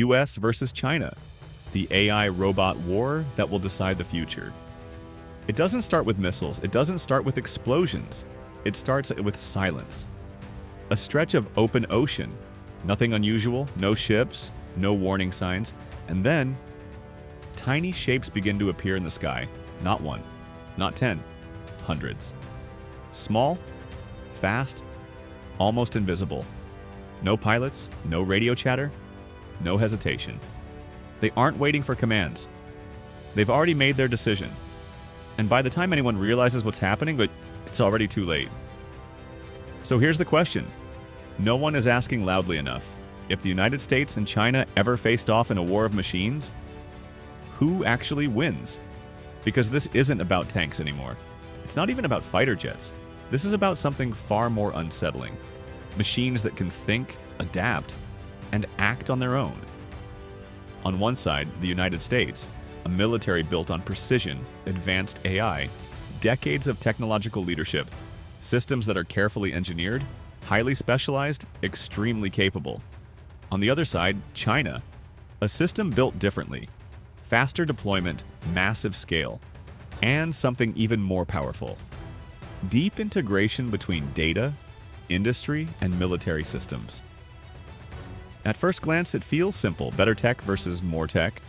US versus China, the AI robot war that will decide the future. It doesn't start with missiles, it doesn't start with explosions, it starts with silence. A stretch of open ocean, nothing unusual, no ships, no warning signs, and then tiny shapes begin to appear in the sky. Not one, not 10, hundreds. Small, fast, almost invisible. No pilots, no radio chatter, no hesitation. They aren't waiting for commands. They've already made their decision. And by the time anyone realizes what's happening, but it's already too late. So here's the question. No one is asking loudly enough. If the United States and China ever faced off in a war of machines, who actually wins? Because this isn't about tanks anymore. It's not even about fighter jets. This is about something far more unsettling. Machines that can think, adapt, and act on their own. On one side, the United States, a military built on precision, advanced AI, decades of technological leadership, systems that are carefully engineered, highly specialized, extremely capable. On the other side, China, a system built differently, faster deployment, massive scale, and something even more powerful. Deep integration between data, industry, and military systems. At first glance, it feels simple, better tech versus more tech,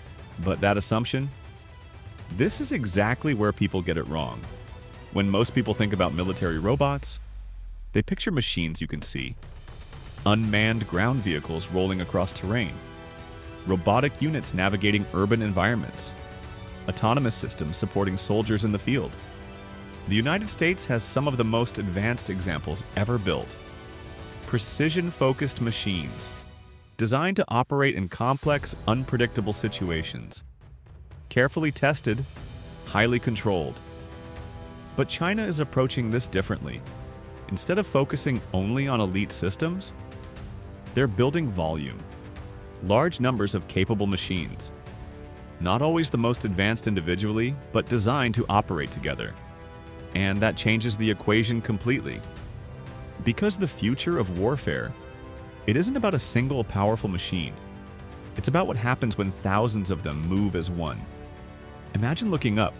but that assumption, this is exactly where people get it wrong. When most people think about military robots, they picture machines you can see, unmanned ground vehicles rolling across terrain, robotic units navigating urban environments, autonomous systems supporting soldiers in the field. The United States has some of the most advanced examples ever built. Precision-focused machines, designed to operate in complex, unpredictable situations. Carefully tested, highly controlled. But China is approaching this differently. Instead of focusing only on elite systems, they're building volume. Large numbers of capable machines. Not always the most advanced individually, but designed to operate together. And that changes the equation completely. Because the future of warfare, it isn't about a single powerful machine. It's about what happens when thousands of them move as one. Imagine looking up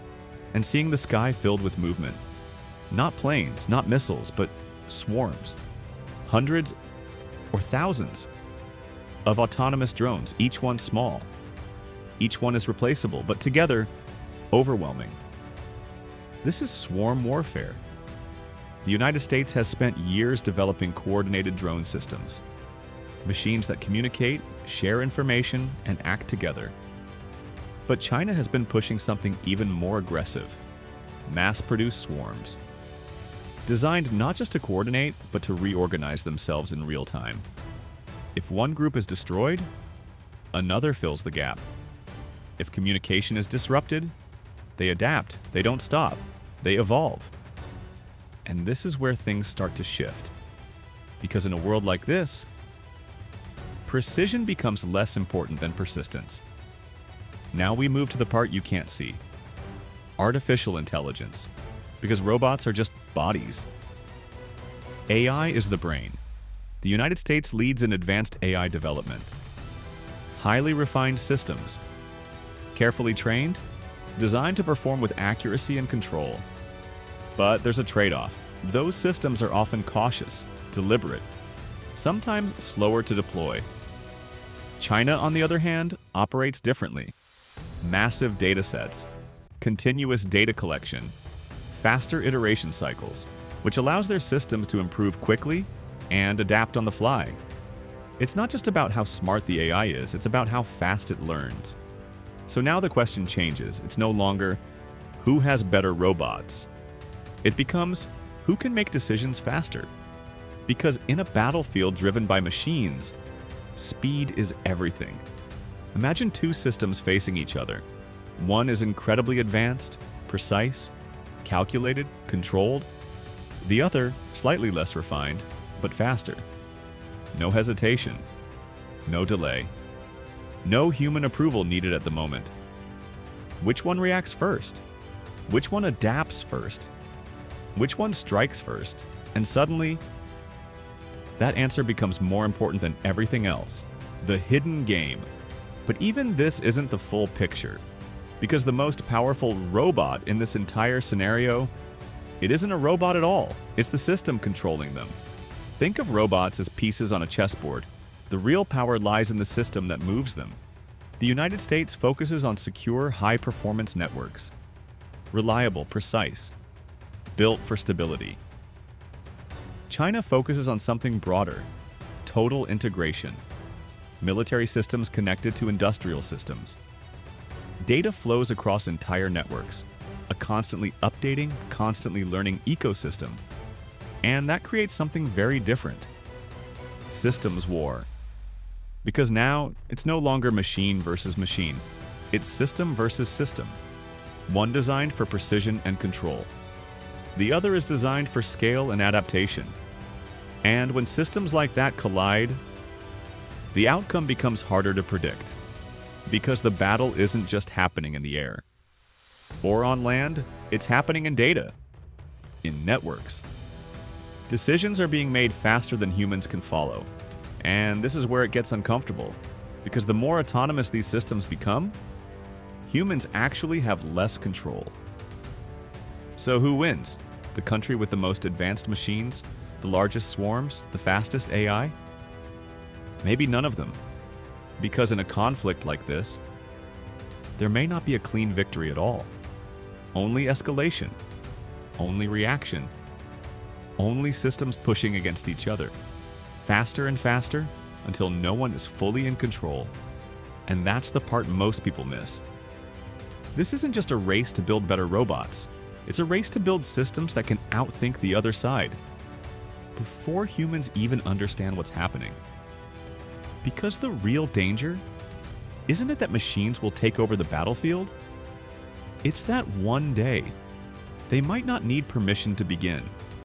and seeing the sky filled with movement. Not planes, not missiles, but swarms. Hundreds or thousands of autonomous drones, each one small. Each one is replaceable, but together, overwhelming. This is swarm warfare. The United States has spent years developing coordinated drone systems. Machines that communicate, share information, and act together. But China has been pushing something even more aggressive. Mass-produced swarms. Designed not just to coordinate, but to reorganize themselves in real time. If one group is destroyed, another fills the gap. If communication is disrupted, they adapt, they don't stop, they evolve. And this is where things start to shift. Because in a world like this, precision becomes less important than persistence. Now we move to the part you can't see. Artificial intelligence. Because robots are just bodies. AI is the brain. The United States leads in advanced AI development. Highly refined systems. Carefully trained, designed to perform with accuracy and control. But there's a trade-off. Those systems are often cautious, deliberate, sometimes slower to deploy. China, on the other hand, operates differently. Massive data sets, continuous data collection, faster iteration cycles, which allows their systems to improve quickly and adapt on the fly. It's not just about how smart the AI is, it's about how fast it learns. So now the question changes. It's no longer, who has better robots? It becomes, who can make decisions faster? Because in a battlefield driven by machines, speed is everything. Imagine two systems facing each other. One is incredibly advanced, precise, calculated, controlled. The other, slightly less refined, but faster. No hesitation, no delay, no human approval needed at the moment. Which one reacts first? Which one adapts first? Which one strikes first? And suddenly, that answer becomes more important than everything else. The hidden game. But even this isn't the full picture, because the most powerful robot in this entire scenario, it isn't a robot at all. It's the system controlling them. Think of robots as pieces on a chessboard. The real power lies in the system that moves them. The United States focuses on secure, high-performance networks. Reliable, precise, built for stability. China focuses on something broader, total integration. Military systems connected to industrial systems. Data flows across entire networks, a constantly updating, constantly learning ecosystem. And that creates something very different. Systems war. Because now, it's no longer machine versus machine. It's system versus system. One designed for precision and control. The other is designed for scale and adaptation. And when systems like that collide, the outcome becomes harder to predict. Because the battle isn't just happening in the air. Or on land, it's happening in data. In networks. Decisions are being made faster than humans can follow. And this is where it gets uncomfortable, because the more autonomous these systems become, humans actually have less control. So who wins? The country with the most advanced machines, the largest swarms, the fastest AI? Maybe none of them. Because in a conflict like this, there may not be a clean victory at all. Only escalation. Only reaction. Only systems pushing against each other. Faster and faster until no one is fully in control. And that's the part most people miss. This isn't just a race to build better robots. It's a race to build systems that can outthink the other side. Before humans even understand what's happening. Because the real danger, isn't it that machines will take over the battlefield? It's that one day, they might not need permission to begin.